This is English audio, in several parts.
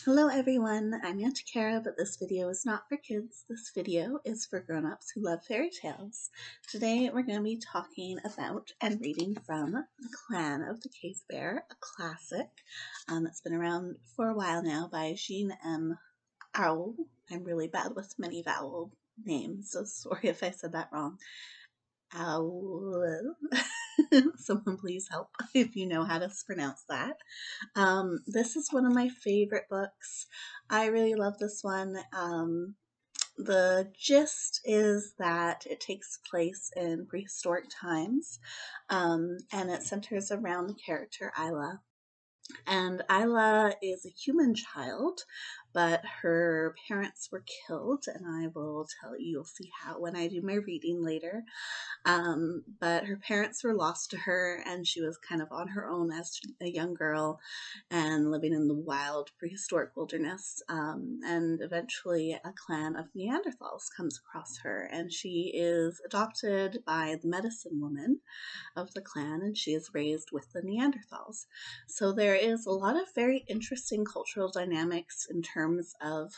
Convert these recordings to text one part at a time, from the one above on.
Hello everyone, I'm Aunt Kara, but this video is not for kids. This video is for grown-ups who love fairy tales. Today we're going to be talking about and reading from The Clan of the Cave Bear, a classic that's been around for a while now by Jean M. Auel. I'm really bad with many vowel names, so sorry if I said that wrong. Auel. Someone please help if you know how to pronounce that. This is one of my favorite books. I really love this one. The gist is that it takes place in prehistoric times, and it centers around the character Isla. And Isla is a human child, but her parents were killed, and I will tell you, you'll see how when I do my reading later. But her parents were lost to her, and she was kind of on her own as a young girl and living in the wild prehistoric wilderness. And eventually, a clan of Neanderthals comes across her, and she is adopted by the medicine woman of the clan, and she is raised with the Neanderthals. So there is a lot of very interesting cultural dynamics in terms of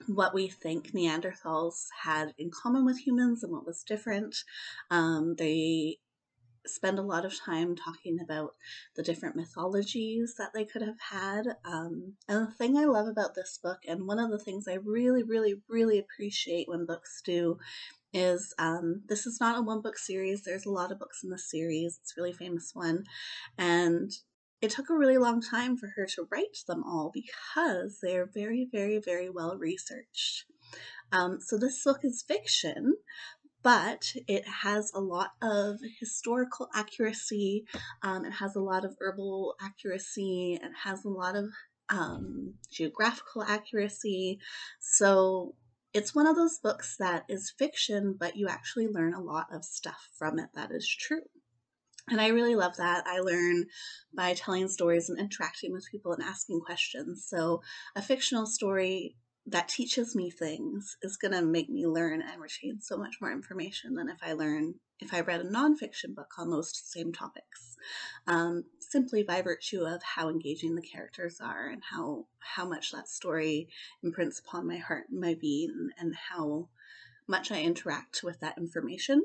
what we think Neanderthals had in common with humans and what was different. They spend a lot of time talking about the different mythologies that they could have had. And the thing I love about this book, and one of the things I really appreciate when books do, is this is not a one book series. There's a lot of books in the series. It's a really famous one. And it took a really long time for her to write them all because they're very well researched. So this book is fiction, but it has a lot of historical accuracy. It has a lot of herbal accuracy. It has a lot of geographical accuracy. So it's one of those books that is fiction, but you actually learn a lot of stuff from it that is true. And I really love that. I learn by telling stories and interacting with people and asking questions. So a fictional story that teaches me things is going to make me learn and retain so much more information than if I read a nonfiction book on those same topics, simply by virtue of how engaging the characters are and how much that story imprints upon my heart and my being and how much I interact with that information.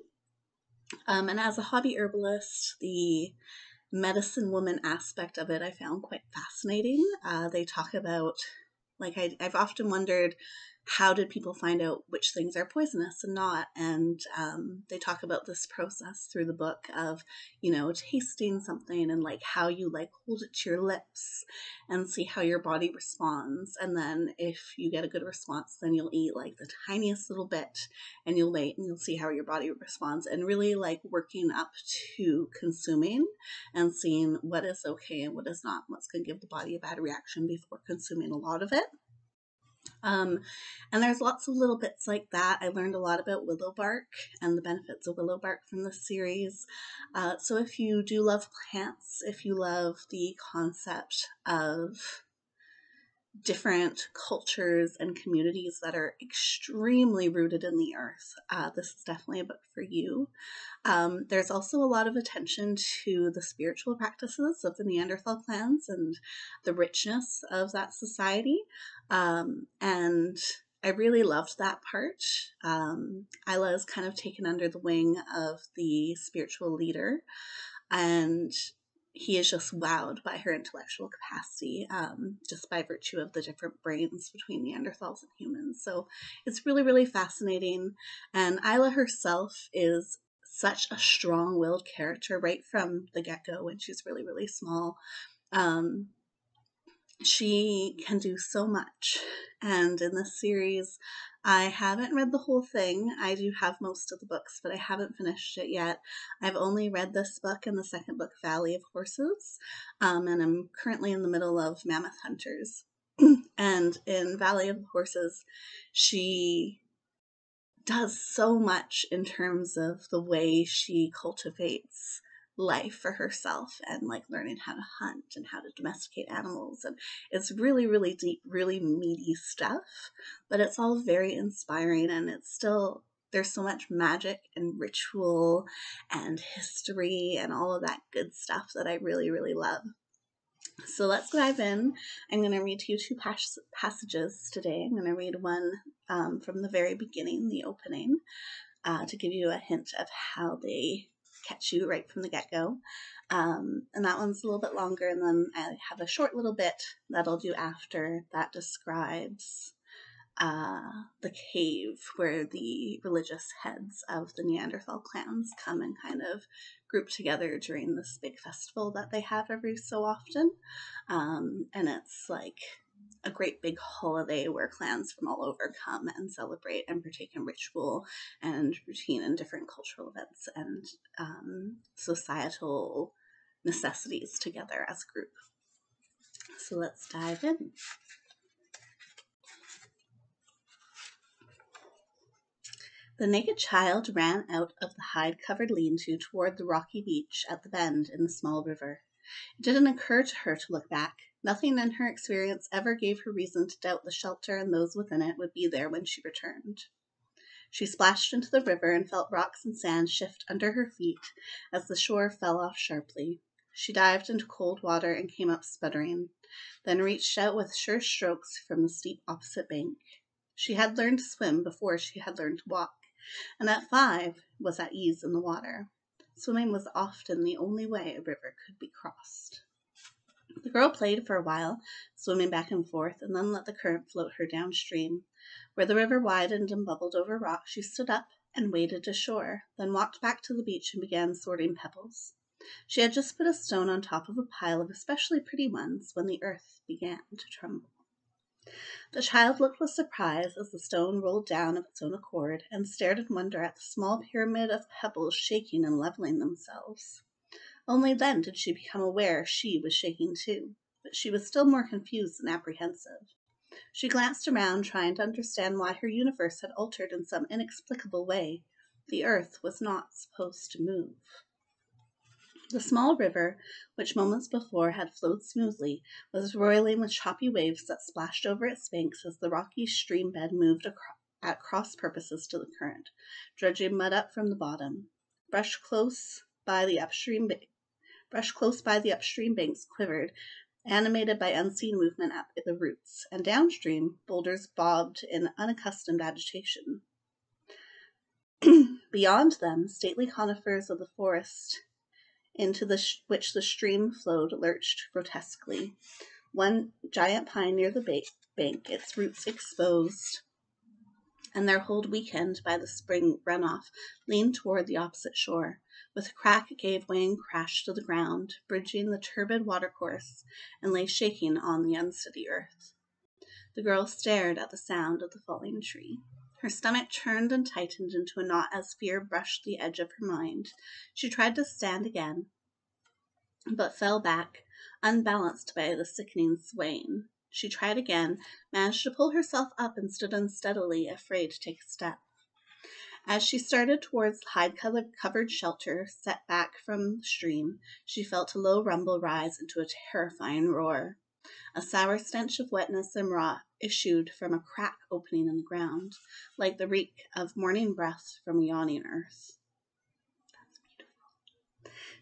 And as a hobby herbalist, the medicine woman aspect of it I found quite fascinating. They talk about, like, I've often wondered, how did people find out which things are poisonous and not? And they talk about this process through the book of, tasting something and like how you like hold it to your lips and see how your body responds. And then if you get a good response, then you'll eat like the tiniest little bit and you'll wait and you'll see how your body responds, and really like working up to consuming and seeing what is okay and what is not, what's going to give the body a bad reaction before consuming a lot of it. And there's lots of little bits like that. I learned a lot about willow bark and the benefits of willow bark from this series. So if you do love plants, if you love the concept of different cultures and communities that are extremely rooted in the earth, this is definitely a book for you. There's also a lot of attention to the spiritual practices of the Neanderthal clans and the richness of that society. And I really loved that part. Isla is kind of taken under the wing of the spiritual leader, and he is just wowed by her intellectual capacity, just by virtue of the different brains between Neanderthals and humans. So it's really fascinating. And Isla herself is such a strong-willed character right from the get-go when she's really small. She can do so much. And in this series, I haven't read the whole thing. I do have most of the books, but I haven't finished it yet. I've only read this book and the second book, Valley of Horses, and I'm currently in the middle of Mammoth Hunters. And in Valley of Horses, she does so much in terms of the way she cultivates life for herself and like learning how to hunt and how to domesticate animals. And it's really deep, really meaty stuff, but it's all very inspiring, and it's still, there's so much magic and ritual and history and all of that good stuff that I really love. So let's dive in. I'm going to read to you two passages today. I'm going to read one from the very beginning, the opening, to give you a hint of how they catch you right from the get-go. And that one's a little bit longer, and then I have a short little bit that I'll do after that describes the cave where the religious heads of the Neanderthal clans come and kind of group together during this big festival that they have every so often. And it's like a great big holiday where clans from all over come and celebrate and partake in ritual and routine and different cultural events and societal necessities together as a group. So let's dive in. The naked child ran out of the hide-covered lean-to toward the rocky beach at the bend in the small river. It didn't occur to her to look back. Nothing in her experience ever gave her reason to doubt the shelter and those within it would be there when she returned. She splashed into the river and felt rocks and sand shift under her feet as the shore fell off sharply. She dived into cold water and came up sputtering, then reached out with sure strokes from the steep opposite bank. She had learned to swim before she had learned to walk, and at 5 was at ease in the water. Swimming was often the only way a river could be crossed. The girl played for a while, swimming back and forth, and then let the current float her downstream. Where the river widened and bubbled over rocks, she stood up and waded to shore, then walked back to the beach and began sorting pebbles. She had just put a stone on top of a pile of especially pretty ones when the earth began to tremble. The child looked with surprise as the stone rolled down of its own accord and stared in wonder at the small pyramid of pebbles shaking and leveling themselves. Only then did she become aware she was shaking too, but she was still more confused and apprehensive. She glanced around, trying to understand why her universe had altered in some inexplicable way. The earth was not supposed to move. The small river, which moments before had flowed smoothly, was roiling with choppy waves that splashed over its banks as the rocky stream bed moved at cross purposes to the current, dredging mud up from the bottom. Brush close by the upstream banks quivered, animated by unseen movement at the roots, and downstream boulders bobbed in unaccustomed agitation. Beyond them, stately conifers of the forest into which the stream flowed lurched grotesquely. One giant pine near the bank, its roots exposed, and their hold weakened by the spring runoff, leaned toward the opposite shore. With a crack, it gave way and crashed to the ground, bridging the turbid watercourse, and lay shaking on the unsteady earth. The girl stared at the sound of the falling tree. Her stomach churned and tightened into a knot as fear brushed the edge of her mind. She tried to stand again, but fell back, unbalanced by the sickening swaying. She tried again, managed to pull herself up, and stood unsteadily, afraid to take a step. As she started towards the hide-covered shelter set back from the stream, she felt a low rumble rise into a terrifying roar. A sour stench of wetness and rot issued from a crack opening in the ground, like the reek of morning breath from a yawning earth.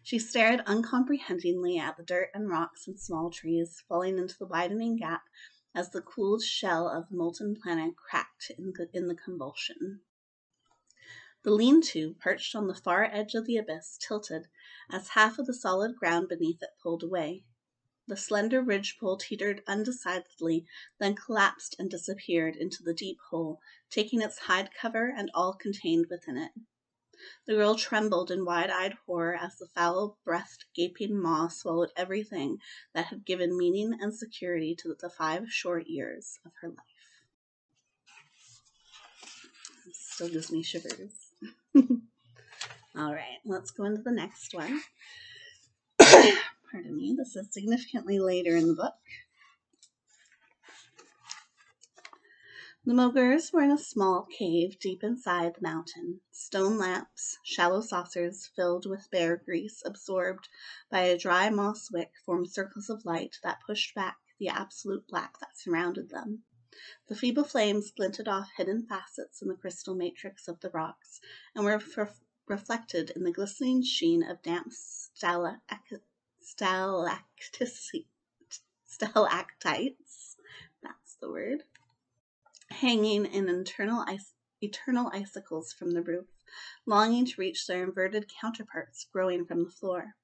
She stared uncomprehendingly at the dirt and rocks and small trees falling into the widening gap as the cooled shell of the molten planet cracked in the convulsion. The lean-to, perched on the far edge of the abyss, tilted as half of the solid ground beneath it pulled away. The slender ridgepole teetered undecidedly, then collapsed and disappeared into the deep hole, taking its hide cover and all contained within it. The girl trembled in wide-eyed horror as the foul-breathed, gaping maw swallowed everything that had given meaning and security to the 5 short years of her life. It still gives me shivers. All right, let's go into the next one. Pardon me, this is significantly later in the book. The Mogurs were in a small cave deep inside the mountain. Stone lamps, shallow saucers filled with bear grease absorbed by a dry moss wick, formed circles of light that pushed back the absolute black that surrounded them. The feeble flames glinted off hidden facets in the crystal matrix of the rocks and were reflected in the glistening sheen of damp stalactites stalactites, that's the word, hanging in eternal icicles from the roof, longing to reach their inverted counterparts growing from the floor.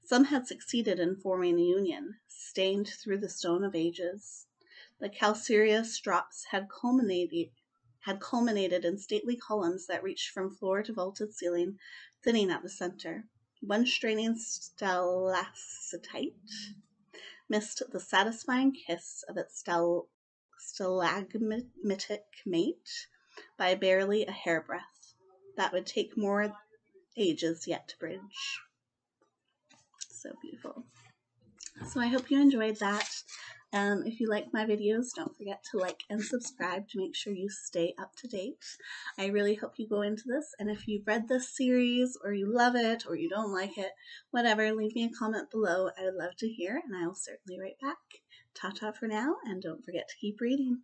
Some had succeeded in forming a union, stained through the stone of ages. The calcareous drops had culminated in stately columns that reached from floor to vaulted ceiling, thinning at the center. One straining stalactite missed the satisfying kiss of its stalagmitic mate by barely a hairbreadth. That would take more ages yet to bridge. So beautiful. So I hope you enjoyed that. If you like my videos, don't forget to like and subscribe to make sure you stay up to date. I really hope you go into this, and if you've read this series or you love it or you don't like it, whatever, leave me a comment below. I would love to hear, and I will certainly write back. Ta-ta for now, and don't forget to keep reading.